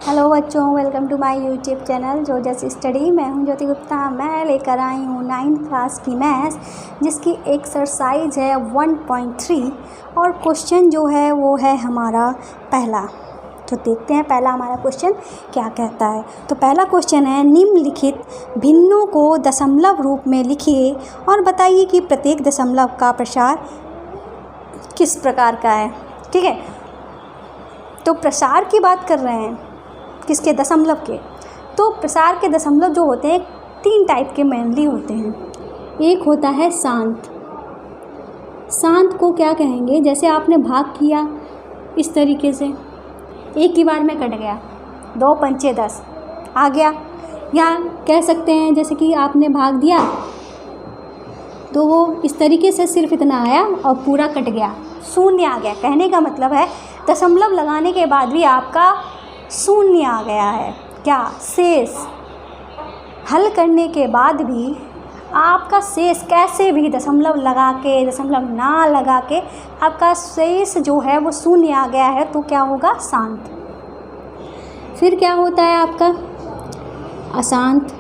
Hello बच्चों, welcome to my YouTube channel जोजस study. मैं हूं ज्योति गुप्ता। मैं लेकर आई हूं 9th क्लास की मैथ्स, जिसकी एक्सरसाइज है 1.3 और क्वेश्चन जो है वो है हमारा पहला। तो देखते हैं पहला हमारा क्वेश्चन क्या कहता है। तो पहला क्वेश्चन है, निम्नलिखित भिन्नों को दशमलव रूप में लिखिए और बताइए कि प्रत्येक दशमलव का प्रसार किस प्रकार का है। ठीक है, तो प्रसार की बात कर रहे हैं, किसके? दशमलव के। तो प्रसार के दशमलव जो होते हैं 3 टाइप के मेनली होते हैं। एक होता है शांत। शांत को क्या कहेंगे? जैसे आपने भाग किया इस तरीके से, एक ही बार में कट गया, 2 पंचे 10 आ गया। या कह सकते हैं जैसे कि आपने भाग दिया तो वो इस तरीके से सिर्फ इतना आया और पूरा कट गया, शून्य आ गया। कहने का मतलब है दशमलव लगाने के बाद भी आपका शून्य आ गया है। क्या? शेष। हल करने के बाद भी आपका शेष कैसे भी दशमलव लगा के, दशमलव ना लगा के आपका शेष जो है वो शून्य आ गया है, तो क्या होगा? शांत। फिर क्या होता है आपका? अशांत।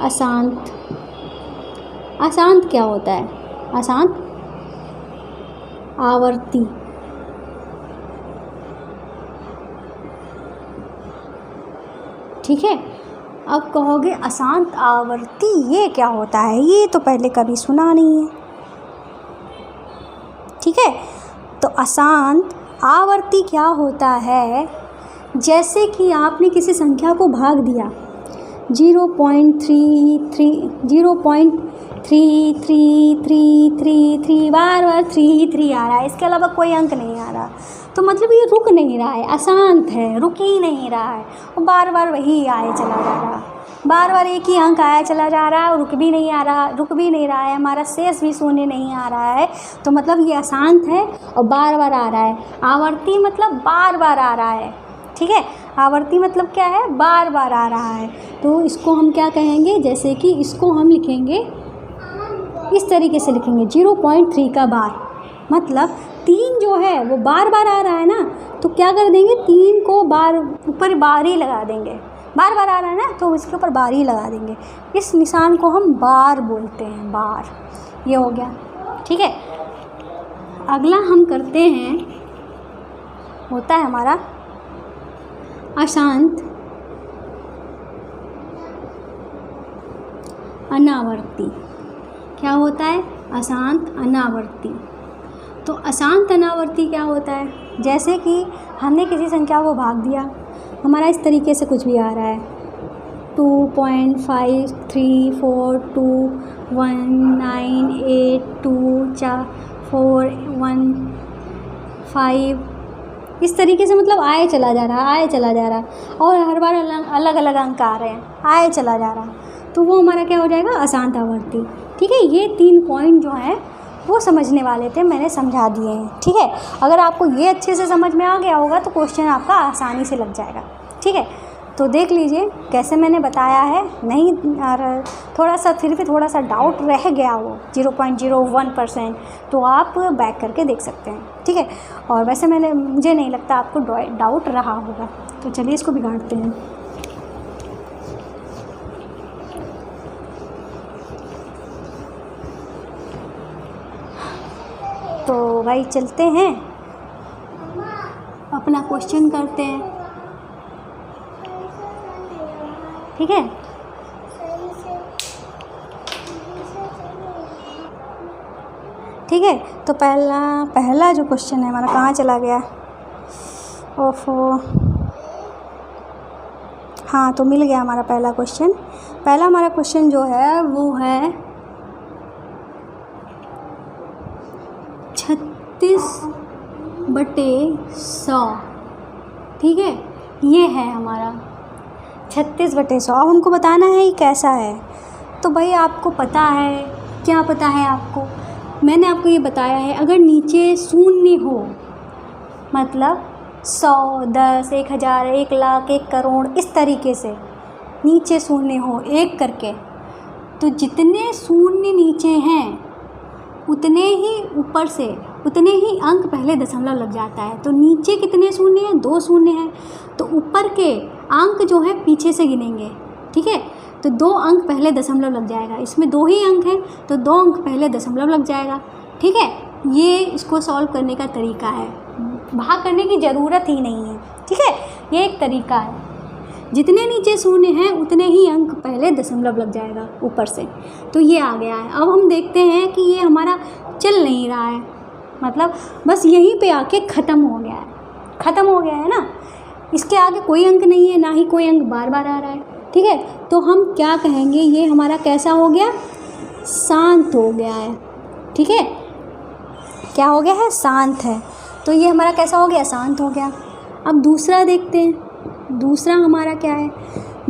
अशांत। अशांत क्या होता है? अशांत आवर्ती। ठीक है, अब कहोगे अशांत आवर्ती ये क्या होता है? ये तो पहले कभी सुना नहीं है। ठीक है, तो अशांत आवर्ती क्या होता है? जैसे कि आपने किसी संख्या को भाग दिया 0.333333 बार 3 आ रहा है, इसके अलावा कोई अंक नहीं आ रहा, तो मतलब ये रुक नहीं रहा है, अशांत है, रुक ही नहीं रहा है, और बार बार वही आए चला जा रहा, बार बार एक ही अंक आया चला जा रहा है और रुक भी नहीं आ रहा, रुक भी नहीं रहा है, हमारा शेष भी शून्य नहीं आ रहा है, तो मतलब ये अशांत है और बार बार आ रहा है। आवर्ती मतलब बार बार आ रहा है। ठीक है, आवर्ती मतलब क्या है? बार बार आ रहा है। तो इसको हम क्या कहेंगे? जैसे कि इसको हम लिखेंगे इस तरीके से, लिखेंगे 0.3 का बार, मतलब 3 जो है वो बार बार आ रहा है ना, तो क्या कर देंगे? 3 को बार ऊपर बार ही लगा देंगे। बार बार आ रहा है ना, तो इसके ऊपर बार ही लगा देंगे। इस निशान को हम बार बोलते हैं, बार। ये हो गया। ठीक है, अगला हम करते हैं, होता है हमारा अशांत अनावर्ती। क्या होता है? अशांत अनावर्ती। तो अशांत अनावर्ती क्या होता है? जैसे कि हमने किसी संख्या को भाग दिया, हमारा इस तरीके से कुछ भी आ रहा है 2.534219824115, इस तरीके से, मतलब आए चला जा रहा, आए चला जा रहा, और हर बार अलग अलग अंक आ रहे हैं, आए चला जा रहा, तो वो हमारा क्या हो जाएगा? अशांत आवर्ती। ठीक है, ये 3 पॉइंट जो हैं वो समझने वाले थे, मैंने समझा दिए हैं। ठीक है, अगर आपको ये अच्छे से समझ में आ गया होगा तो क्वेश्चन आपका आसानी से लग जाएगा। ठीक है, तो देख लीजिए कैसे मैंने बताया है। नहीं, और थोड़ा सा फिर भी थोड़ा सा डाउट रह गया हो 0.01%, तो आप बैक करके देख सकते हैं। ठीक है, और वैसे मुझे नहीं लगता आपको डाउट रहा होगा, तो चलिए इसको बिगाड़ते हैं। तो भाई चलते हैं, अपना क्वेश्चन करते हैं। ठीक है, ठीक है, तो पहला जो क्वेश्चन है हमारा, कहाँ चला गया? ओफो, हाँ, तो मिल गया हमारा पहला क्वेश्चन। पहला हमारा क्वेश्चन जो है वो है 36/100। ठीक है, ये है हमारा 36/100। अब हमको बताना है ये कैसा है। तो भाई आपको पता है, क्या पता है आपको? मैंने आपको ये बताया है, अगर नीचे शून्य हो, मतलब 100, 10, 1000, 1 लाख, 1 करोड़, इस तरीके से नीचे शून्य हो एक करके, तो जितने शून्य नीचे हैं उतने ही ऊपर से उतने ही अंक पहले दशमलव लग जाता है। तो नीचे कितने शून्य हैं? 2 शून्य हैं। तो ऊपर के अंक जो है पीछे से गिनेंगे, ठीक है। तो 2 अंक पहले दशमलव लग जाएगा, इसमें 2 ही अंक हैं तो 2 अंक पहले दशमलव लग जाएगा, ठीक है। ये इसको सॉल्व करने का तरीका है, भाग करने की ज़रूरत ही नहीं है, ठीक है। ये एक तरीका है, जितने नीचे शून्य हैं उतने ही अंक पहले दशमलव लग जाएगा ऊपर से। तो ये आ गया है। अब हम देखते हैं कि ये हमारा चल नहीं रहा है, मतलब बस यहीं पे आके ख़त्म हो गया है, ख़त्म हो गया है ना। इसके आगे कोई अंक नहीं है, ना ही कोई अंक बार बार आ रहा है, ठीक है। तो हम क्या कहेंगे, ये हमारा कैसा हो गया? शांत हो गया है, ठीक है। क्या हो गया है? शांत है। तो ये हमारा कैसा हो गया? शांत हो गया। अब दूसरा देखते हैं, दूसरा हमारा क्या है?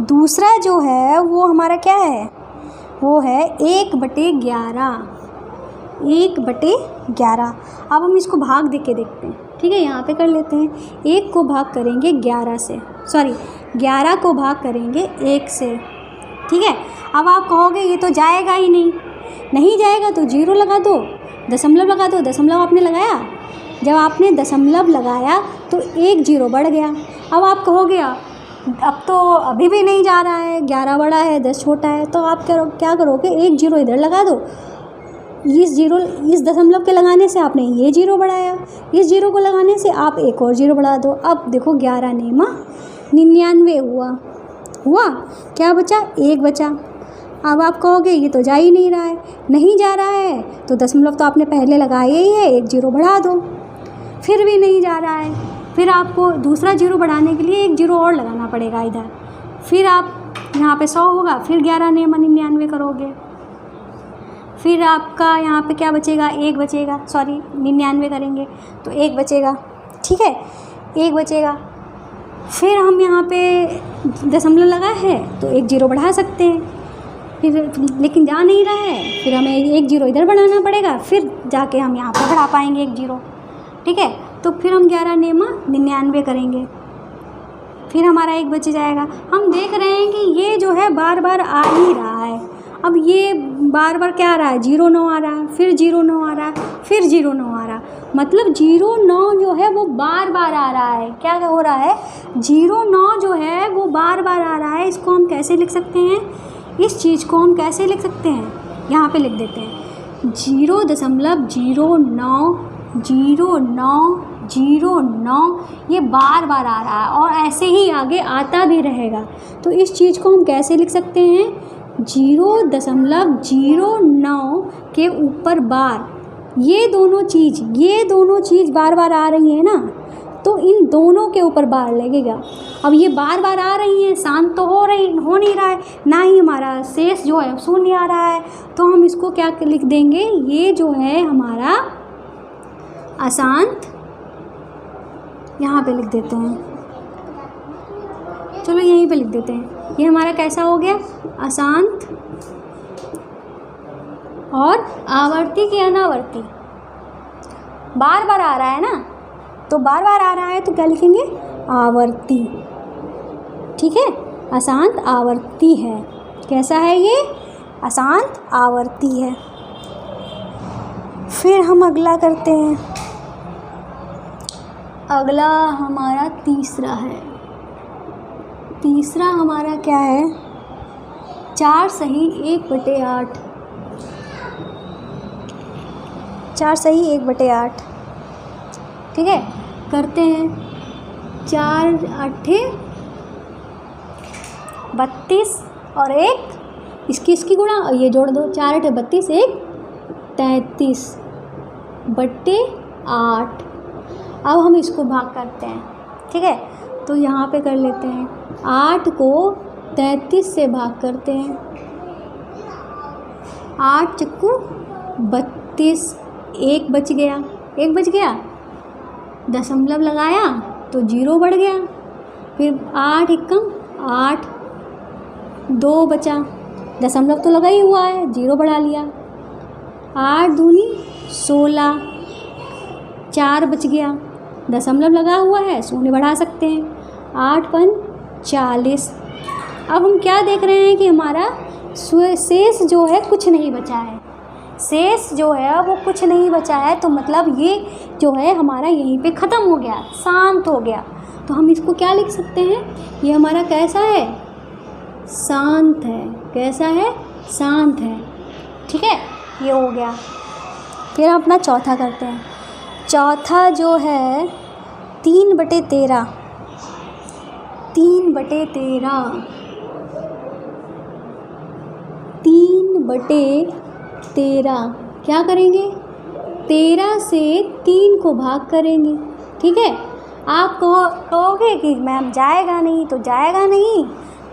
दूसरा जो है वो हमारा क्या है? वो है 1/11। 1/11। अब हम इसको भाग दे के देखते हैं, ठीक है। यहाँ पे कर लेते हैं। 1 को भाग करेंगे 11 से, 11 को भाग करेंगे 1 से, ठीक है। अब आप कहोगे ये तो जाएगा ही नहीं, नहीं जाएगा तो 0 लगा दो, दशमलव लगा दो। दशमलव आपने लगाया, जब आपने दशमलव लगाया तो 1 0 बढ़ गया। अब आप कहोगे अब तो अभी भी नहीं जा रहा है, 11 बड़ा है 10 छोटा है, तो आप क्या करोगे? 1 0 इधर लगा दो। इस दशमलव के लगाने से आपने ये 0 बढ़ाया, इस 0 को लगाने से आप एक और 0 बढ़ा दो। अब देखो 11 नेमा 99 हुआ, क्या बचा? 1 बचा। अब आप कहोगे ये तो जा ही नहीं रहा है, नहीं जा रहा है तो दशमलव तो आपने पहले लगाया ही है, 1 0 बढ़ा दो। फिर भी नहीं जा रहा है, फिर आपको दूसरा 0 बढ़ाने के लिए 1 0 और लगाना पड़ेगा इधर। फिर आप यहाँ पे 100 होगा, फिर 11 नेमा 99 करोगे, फिर आपका यहाँ पे क्या बचेगा? 1 बचेगा, 99 करेंगे तो 1 बचेगा, ठीक है, 1 बचेगा। फिर हम यहाँ पे दशमलव लगा है तो 1 0 बढ़ा सकते हैं, फिर लेकिन जा नहीं रहा है, फिर हमें 1 0 इधर बढ़ाना पड़ेगा, फिर जाके हम यहाँ पर बढ़ा पाएंगे 1 0, ठीक है। तो फिर हम 11 नेमा 99 करेंगे, फिर हमारा 1 बच जाएगा। हम देख रहे हैं कि ये जो है बार बार आ ही रहा है। अब ये बार बार क्या आ रहा है? 0 9 आ रहा है, फिर 0 9 आ रहा है, फिर 0 9 आ रहा है, मतलब 0 9 जो है वो बार बार आ रहा है। क्या हो रहा है? 0 9 जो है वो बार बार आ रहा है। इसको हम कैसे लिख सकते हैं? इस चीज़ को हम कैसे लिख सकते हैं? यहाँ पे लिख देते हैं 0.090909, ये बार बार आ रहा है और ऐसे ही आगे आता भी रहेगा। तो इस चीज़ को हम कैसे लिख सकते हैं? 0.09 के ऊपर बार, ये दोनों चीज़ बार बार आ रही है ना, तो इन दोनों के ऊपर बार लगेगा। अब ये बार बार आ रही हैं, शांत तो हो नहीं रहा है, ना ही हमारा शेष जो है शून्य आ रहा है, तो हम इसको क्या लिख देंगे? ये जो है हमारा अशांत, यहाँ पे लिख देते हैं, चलो यहीं पे लिख देते हैं। ये हमारा कैसा हो गया? अशांत। और आवर्ती की अनावर्ती, बार बार आ रहा है ना, तो बार बार आ रहा है तो क्या लिखेंगे? आवर्ती, ठीक है। अशांत आवर्ती है। कैसा है ये? अशांत आवर्ती है। फिर हम अगला करते हैं, अगला हमारा तीसरा है। तीसरा हमारा क्या है? 4 सही 1/8। 4 सही 1/8, ठीक है। करते हैं 4 8 32 और 1 इसकी गुणा, ये जोड़ दो, 4 8 32, 1 33/8। अब हम इसको भाग करते हैं, ठीक है। तो यहाँ पे कर लेते हैं, 8 को 33 से भाग करते हैं, 8 चक्कू 32, 1 बच गया, दशमलव लगाया तो 0 बढ़ गया, फिर 8 एकम 8, 2 बचा, दशमलव तो लगा ही हुआ है, 0 बढ़ा लिया, 8 दूनी 16, 4 बच गया, दशमलव लगा हुआ है, शून्य बढ़ा सकते हैं, 8 5 40। अब हम क्या देख रहे हैं कि हमारा शेष जो है कुछ नहीं बचा है, शेष जो है वो कुछ नहीं बचा है, तो मतलब ये जो है हमारा यहीं पे ख़त्म हो गया, शांत हो गया। तो हम इसको क्या लिख सकते हैं, ये हमारा कैसा है, शांत है। कैसा है, शांत है। ठीक है, ये हो गया। फिर हम अपना चौथा करते हैं। चौथा जो है 3/13, 3/13, 3/13 क्या करेंगे, 13 से 3 को भाग करेंगे। ठीक है, आप कहोगे कि मैम जाएगा नहीं, तो जाएगा नहीं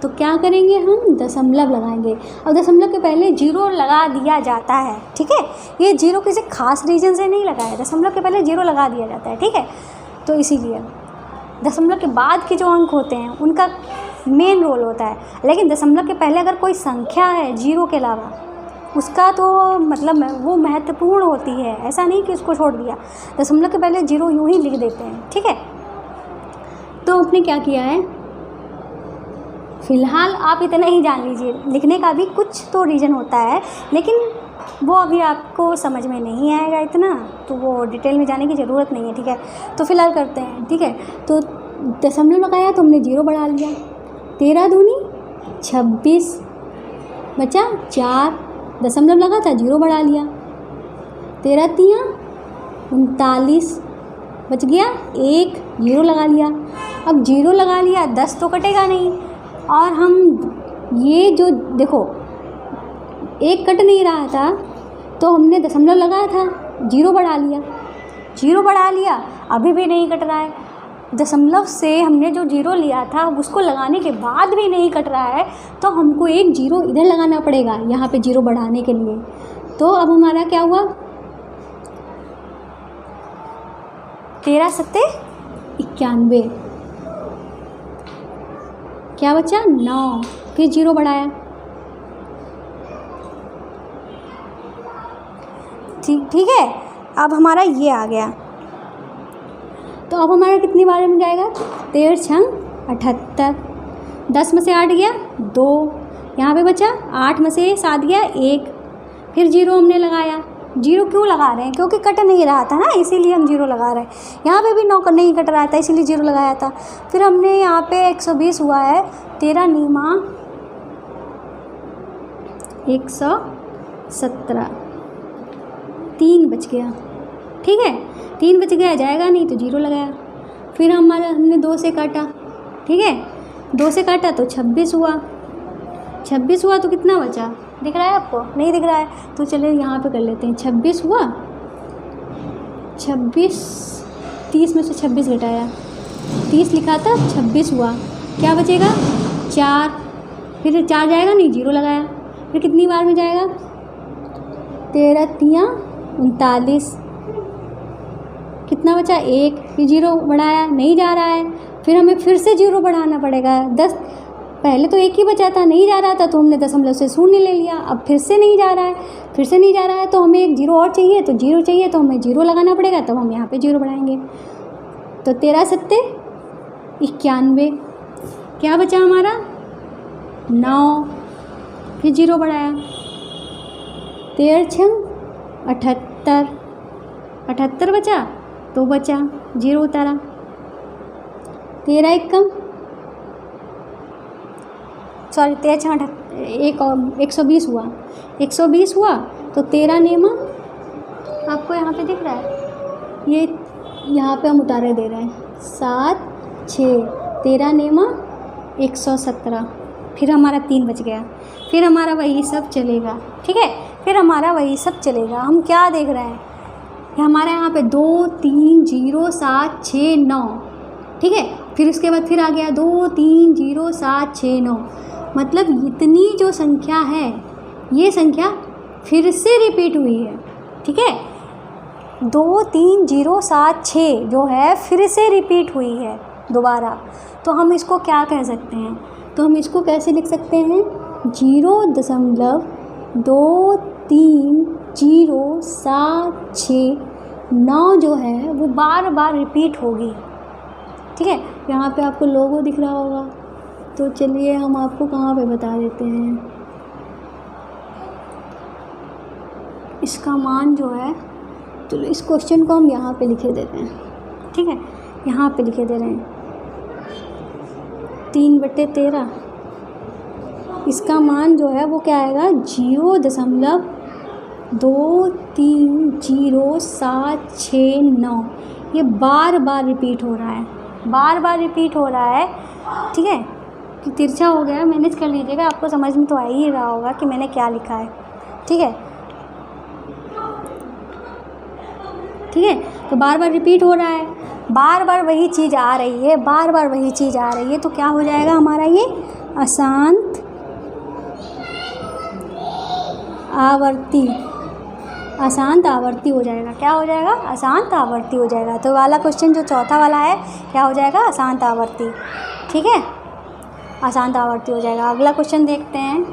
तो क्या करेंगे, हम दशमलव लगाएंगे। और दशमलव के पहले जीरो लगा दिया जाता है। ठीक है, ये जीरो किसी खास रीजन से नहीं लगा है, दशमलव के पहले जीरो लगा दिया जाता है। ठीक है, तो इसीलिए दशमलव के बाद के जो अंक होते हैं उनका मेन रोल होता है, लेकिन दशमलव के पहले अगर कोई संख्या है जीरो के अलावा, उसका तो मतलब वो महत्वपूर्ण होती है। ऐसा नहीं कि उसको छोड़ दिया, दशमलव के पहले जीरो यूँ ही लिख देते हैं। ठीक है, तो आपने क्या किया है, फ़िलहाल आप इतना ही जान लीजिए, लिखने का भी कुछ तो रीज़न होता है, लेकिन वो अभी आपको समझ में नहीं आएगा इतना, तो वो डिटेल में जाने की ज़रूरत नहीं है। ठीक है, तो फ़िलहाल करते हैं। ठीक है, तो दशमलव लगाया तो हमने जीरो बढ़ा लिया, 13 दूनी 26 बचा 4, दशमलव लगा था जीरो बढ़ा लिया, 13 तियाँ 39 बच गया 1, जीरो लगा लिया। अब जीरो लगा लिया, 10 तो कटेगा नहीं, और हम ये जो देखो 1 कट नहीं रहा था, तो हमने दशमलव लगाया था, जीरो बढ़ा लिया, जीरो बढ़ा लिया, अभी भी नहीं कट रहा है। दशमलव से हमने जो जीरो लिया था उसको लगाने के बाद भी नहीं कट रहा है, तो हमको एक जीरो इधर लगाना पड़ेगा यहाँ पे जीरो बढ़ाने के लिए। तो अब हमारा क्या हुआ, 13 सत्ते 91, क्या बचा 9, फिर जीरो बढ़ाया। ठीक है, अब हमारा ये आ गया, तो अब हमारा कितनी बार में जाएगा, 13 छंग 78, 10 में से 8 गया 2, यहाँ पे बचा 8 में से 7 गया 1, फिर जीरो हमने लगाया। जीरो क्यों लगा रहे हैं, क्योंकि कट नहीं रहा था ना, इसीलिए हम जीरो लगा रहे हैं। यहाँ पे भी 9 नहीं कट रहा था, इसीलिए जीरो लगाया था। फिर हमने यहाँ पे 120 हुआ है, 13 नीमा 117, 3 बच गया। ठीक है, 3 बच गया, जाएगा नहीं तो जीरो लगाया। फिर हमने 2 से काटा। ठीक है, 2 से काटा तो 26 हुआ, 26 हुआ तो कितना बचा, दिख रहा है आपको, नहीं दिख रहा है तो चलिए यहाँ पे कर लेते हैं। 26 हुआ, 26 30 में से 26 घटाया, 30 लिखा था, 26 हुआ, क्या बचेगा 4, फिर 4 जाएगा नहीं, जीरो लगाया। फिर कितनी बार में जाएगा, 13 तियाँ 39, कितना बचा 1, फिर जीरो बढ़ाया, नहीं जा रहा है, फिर हमें फिर से जीरो बढ़ाना पड़ेगा। 10 पहले तो 1 ही बचा था, नहीं जा रहा था तो हमने दशमलव से शून्य ले लिया, अब फिर से नहीं जा रहा है, फिर से नहीं जा रहा है तो हमें एक जीरो और चाहिए, तो जीरो चाहिए तो हमें जीरो लगाना पड़ेगा, तब हम यहाँ पे जीरो बढ़ाएंगे। तो 13 सत्ते 91, क्या बचा हमारा 9, फिर जीरो बढ़ाया, 13 छंग 78, 78 बचा तो बचा, जीरो उतारा, 13 एकम 120 हुआ, 120 हुआ तो 13 नेमा, आपको यहाँ पे दिख रहा है, ये यहाँ पे हम उतारे दे रहे हैं, 7 6, 13 नेमा 117, फिर हमारा 3 बच गया। फिर हमारा वही सब चलेगा। ठीक है, फिर हमारा वही सब चलेगा। हम क्या देख रहे हैं, हमारे यहाँ पे 2 3 0 7 6 9, ठीक है, फिर उसके बाद फिर आ गया 2 3 0 7 6 9, मतलब इतनी जो संख्या है ये संख्या फिर से रिपीट हुई है। ठीक है, 2 3 0 7 6 जो है फिर से रिपीट हुई है दोबारा, तो हम इसको क्या कह सकते हैं, तो हम इसको कैसे लिख सकते हैं, 0.230769 जो है वो बार बार रिपीट होगी। ठीक है, यहाँ पे आपको लोगो दिख रहा होगा, तो चलिए हम आपको कहाँ पे बता देते हैं, इसका मान जो है, चलो इस क्वेश्चन को हम यहाँ पे लिखे देते हैं, ठीक है, यहाँ पे लिखे दे रहे हैं 3/13। इसका मान जो है वो क्या आएगा, 0.2300769। ये बार बार रिपीट हो रहा है, बार बार रिपीट हो रहा है, ठीक है। कि तिरछा हो गया, मैनेज कर लीजिएगा, आपको समझ में तो आ ही रहा होगा कि मैंने क्या लिखा है, ठीक है। ठीक है, तो बार बार रिपीट हो रहा है, बार बार वही चीज़ आ रही है, बार बार वही चीज़ आ रही है, तो क्या हो जाएगा हमारा ये अशांत आवर्ती, अशांत आवर्ती हो जाएगा। क्या हो जाएगा, अशांत आवर्ती हो जाएगा। तो वाला क्वेश्चन जो चौथा वाला है क्या हो जाएगा, अशांत आवर्ती, ठीक है, अशांत आवर्ती हो जाएगा। अगला क्वेश्चन देखते हैं,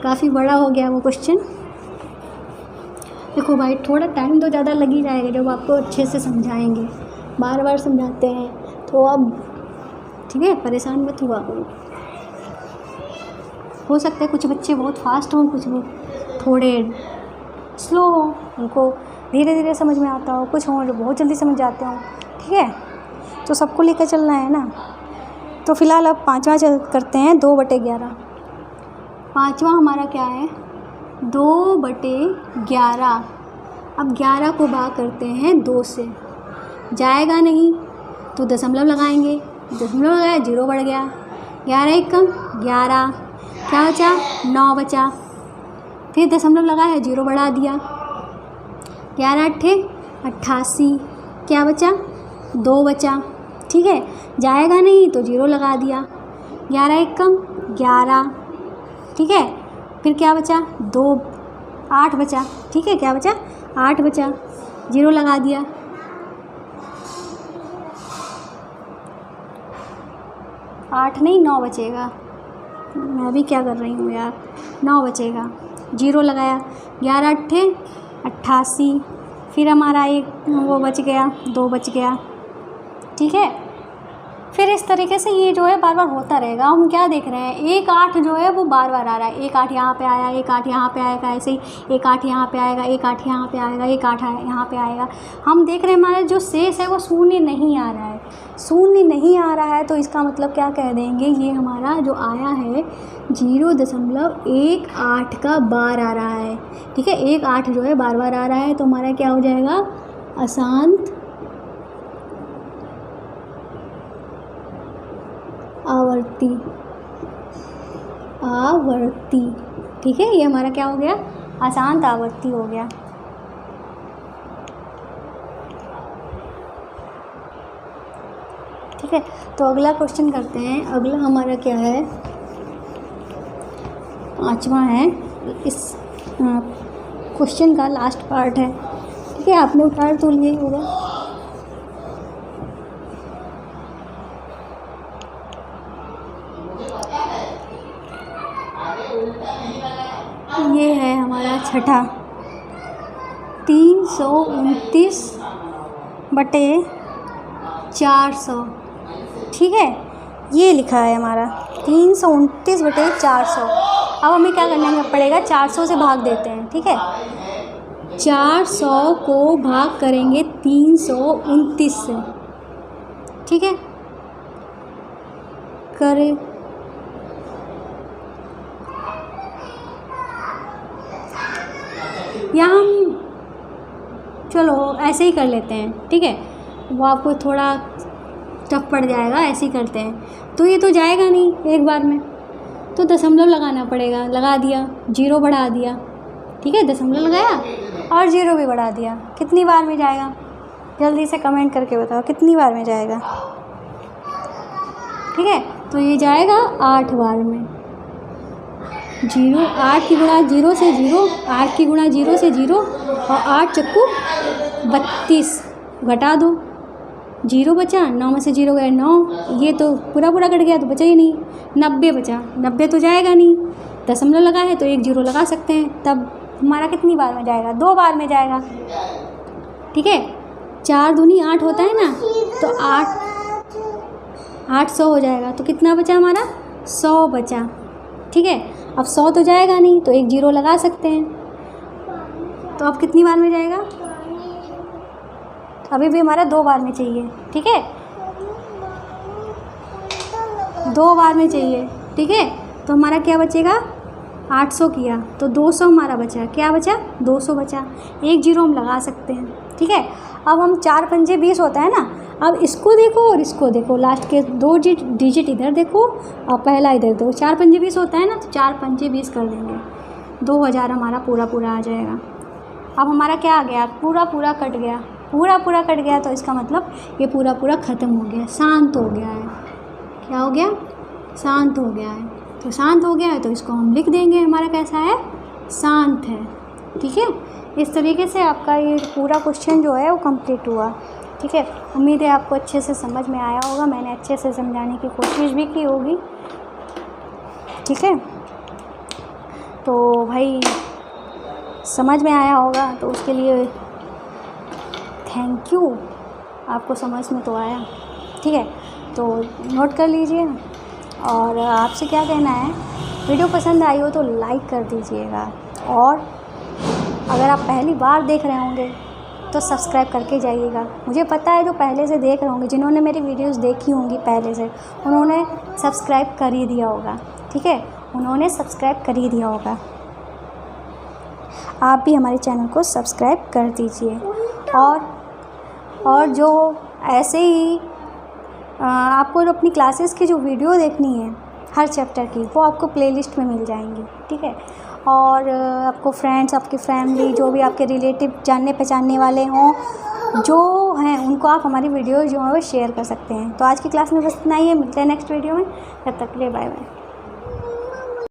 काफ़ी बड़ा हो गया वो क्वेश्चन। देखो भाई, थोड़ा टाइम तो ज़्यादा लग ही जाएगा जब आपको अच्छे से समझाएंगे, बार बार समझाते हैं तो अब, ठीक है, परेशान मत हुआ करो। हो सकता है कुछ बच्चे बहुत फास्ट हों, कुछ थोड़े स्लो हो, उनको धीरे धीरे समझ में आता हो, कुछ हों जो बहुत जल्दी समझ जाते हों, ठीक है। तो सबको लेकर चलना है ना। तो फिलहाल अब पाँचवा करते हैं, 2/11। पाँचवा हमारा क्या है, 2/11। अब 11 को भाग करते हैं 2 से, जाएगा नहीं तो दशमलव लगाएंगे, दशमलव लगाया 0 बढ़ गया, 11 एक कम 11, क्या बचा 9 बचा, फिर दशमलव लगाया 0 बढ़ा दिया, 11 8 88, क्या बचा 2 बचा, ठीक है। जाएगा नहीं तो 0 लगा दिया, 11 एक कम 11, ठीक है। फिर क्या बचा 2, 8 बचा, ठीक है, क्या बचा 8 बचा, 0 लगा दिया, 8 नहीं 9 बचेगा, मैं अभी क्या कर रही हूँ यार, 9 बचेगा, 0 लगाया, 11 8 88, फिर हमारा एक वो बच गया, 2 बच गया, ठीक है। फिर इस तरीके से ये जो है बार बार होता रहेगा। हम क्या देख रहे हैं, 1 8 जो है वो बार बार आ रहा है, 1 8 यहाँ पे आया, 1 8 यहाँ पे आएगा, ऐसे ही 1 8 यहाँ पे आएगा, 1 8 यहाँ पे आएगा, 1 8 यहाँ पे आएगा। हम देख रहे हैं हमारा जो शेष है वो शून्य नहीं आ रहा है, शून्य नहीं आ रहा है, तो इसका मतलब क्या कह देंगे, ये हमारा जो आया है 0.18 का बार आ रहा है, ठीक है। 1 8 जो है बार बार आ रहा है, तो हमारा क्या हो जाएगा, अशांत आवर्ती, आवर्ती, ठीक है। ये हमारा क्या हो गया, अशांत आवर्ती हो गया। ठीक है, तो अगला क्वेश्चन करते हैं। अगला हमारा क्या है, 5वां है, इस क्वेश्चन का लास्ट पार्ट है, ठीक है। आपने उतार तो लिया ही होगा। ये है हमारा छठा, 329/400, ठीक है। ये लिखा है हमारा 329/400। अब हमें क्या करना पड़ेगा, 400 से भाग देते हैं, ठीक है। 400 को भाग करेंगे 329 से, ठीक है। करें या हम चलो ऐसे ही कर लेते हैं, ठीक है। वो आपको थोड़ा टफ पड़ जाएगा, ऐसे ही करते हैं। तो ये तो जाएगा नहीं एक बार में, तो दशमलव लगाना पड़ेगा, लगा दिया, 0 बढ़ा दिया, ठीक है, दशमलव लगाया और 0 भी बढ़ा दिया। कितनी बार में जाएगा, जल्दी से कमेंट करके बताओ कितनी बार में जाएगा, ठीक है। तो ये जाएगा 8 बार में। 0 8 की गुणा 0 से 0, 8 की गुणा 0 से 0, और 8 चक्कू 32, घटा दो, 0 बचा, 9 में से 0 गए 9, ये तो पूरा पूरा कट गया तो बचा ही नहीं, 90 बचा, 90 तो जाएगा नहीं, दशमलव लगा है तो 1 0 लगा सकते हैं, तब हमारा कितनी बार में जाएगा, 2 बार में जाएगा, ठीक है। 4 दूनी 8 होता है ना, तो 800 हो जाएगा, तो कितना बचा हमारा 100 बचा, ठीक है। अब 100 तो जाएगा नहीं तो 1 0 लगा सकते हैं, तो अब कितनी बार में जाएगा? अभी भी हमारा 2 बार में चाहिए, ठीक है, 2 बार में चाहिए, ठीक है। तो हमारा क्या बचेगा? 800 किया तो 200 हमारा बचा। क्या बचा? 200 बचा। 1 जीरो हम लगा सकते हैं, ठीक है। अब हम 4 पंजे 20 होता है ना, अब इसको देखो और इसको देखो, लास्ट के 2 डिजिट इधर देखो और पहला इधर देखो। 4 पंजे 20 होता है ना, तो 4 पंजे 20 कर देंगे, 2000 हमारा पूरा आ जाएगा। अब हमारा क्या आ गया? पूरा कट गया, पूरा कट गया, तो इसका मतलब ये पूरा ख़त्म हो गया, शांत हो गया है। क्या हो गया? शांत हो गया है। तो शांत हो गया है तो इसको हम लिख देंगे, हमारा कैसा है? शांत है, ठीक है। इस तरीके से आपका ये पूरा क्वेश्चन जो है वो कंप्लीट हुआ, ठीक है। उम्मीद है आपको अच्छे से समझ में आया होगा, मैंने अच्छे से समझाने की कोशिश भी की होगी, ठीक है। तो भाई समझ में आया होगा तो उसके लिए थैंक यू, आपको समझ में तो आया, ठीक है। तो नोट कर लीजिए, और आपसे क्या कहना है, वीडियो पसंद आई हो तो लाइक कर दीजिएगा, और अगर आप पहली बार देख रहे होंगे तो सब्सक्राइब करके जाइएगा। मुझे पता है जो पहले से देख रहे होंगे, जिन्होंने मेरी वीडियोस देखी होंगी पहले से, उन्होंने सब्सक्राइब कर ही दिया होगा, ठीक है, उन्होंने सब्सक्राइब कर ही दिया होगा। आप भी हमारे चैनल को सब्सक्राइब कर दीजिए, और जो ऐसे ही आपको जो अपनी क्लासेस की जो वीडियो देखनी है हर चैप्टर की, वो आपको प्लेलिस्ट में मिल जाएंगी, ठीक है। और आपको फ्रेंड्स, आपकी फैमिली, जो भी आपके रिलेटिव जानने पहचानने वाले हों जो हैं, उनको आप हमारी वीडियो जो है वो शेयर कर सकते हैं। तो आज की क्लास में बस इतना ही है, मिलते हैं नेक्स्ट वीडियो में, तब तक के लिए बाय बाय।